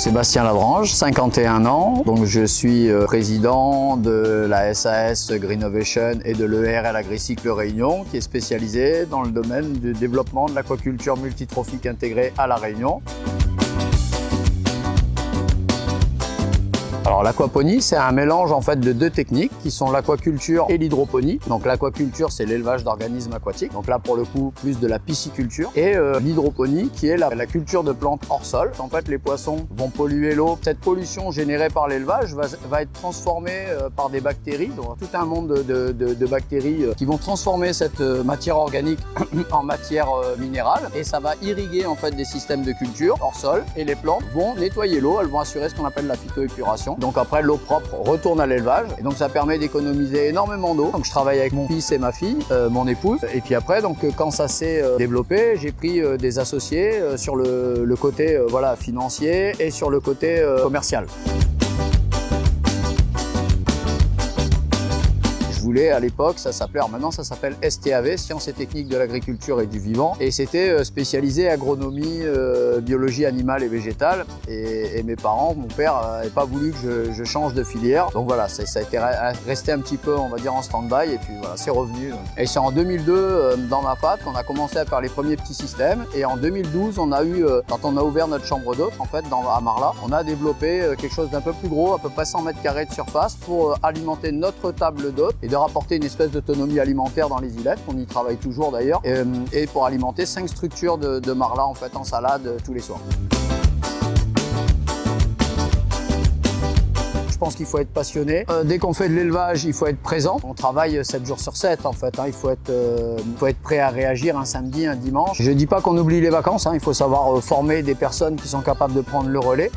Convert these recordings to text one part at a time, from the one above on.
Sébastien Labranche, 51 ans. Donc je suis président de la SAS Greenovation et de l'ERL Agricycle Réunion, qui est spécialisé dans le domaine du développement de l'aquaculture multitrophique intégrée à La Réunion. Alors l'aquaponie, c'est un mélange en fait de deux techniques qui sont l'aquaculture et l'hydroponie. Donc l'aquaculture, c'est l'élevage d'organismes aquatiques. Donc là pour le coup, plus de la pisciculture. Et l'hydroponie qui est la culture de plantes hors sol. En fait, les poissons vont polluer l'eau. Cette pollution générée par l'élevage va être transformée par des bactéries. Donc tout un monde de bactéries qui vont transformer cette matière organique en matière minérale. Et ça va irriguer en fait des systèmes de culture hors sol. Et les plantes vont nettoyer l'eau. Elles vont assurer ce qu'on appelle la phytoépuration. Donc après, l'eau propre retourne à l'élevage et donc ça permet d'économiser énormément d'eau. Donc je travaille avec mon fils et ma fille, mon épouse. Et puis après, donc quand ça s'est développé, j'ai pris des associés sur le côté voilà, financier et sur le côté commercial. Je voulais à l'époque, ça s'appelait, alors maintenant ça s'appelle STAV, Sciences et Techniques de l'Agriculture et du Vivant, et c'était spécialisé agronomie, biologie animale et végétale. Et mes parents, mon père n'avait pas voulu que je change de filière, donc voilà, ça a été resté un petit peu, on va dire, en stand-by, et puis voilà, c'est revenu. Et c'est en 2002, dans ma FAT, qu'on a commencé à faire les premiers petits systèmes, et en 2012, on a eu, quand on a ouvert notre chambre d'hôtes, en fait, à Marla, on a développé quelque chose d'un peu plus gros, à peu près 100 mètres carrés de surface, pour alimenter notre table d'hôtes et de rapporter une espèce d'autonomie alimentaire dans les îlettes, on y travaille toujours d'ailleurs, et pour alimenter 5 structures de Marla en fait en salade tous les soirs. Je pense qu'il faut être passionné. Dès qu'on fait de l'élevage, il faut être présent. On travaille 7 jours sur 7 en fait. Il faut être prêt à réagir un samedi, un dimanche. Je ne dis pas qu'on oublie les vacances, il faut savoir former des personnes qui sont capables de prendre le relais.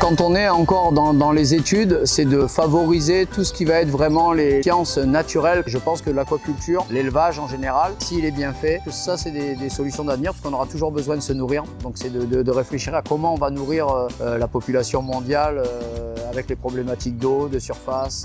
Quand on est encore dans les études, c'est de favoriser tout ce qui va être vraiment les sciences naturelles. Je pense que l'aquaculture, l'élevage en général, s'il est bien fait, ça c'est des solutions d'avenir parce qu'on aura toujours besoin de se nourrir. Donc c'est de réfléchir à comment on va nourrir la population mondiale avec les problématiques d'eau, de surface.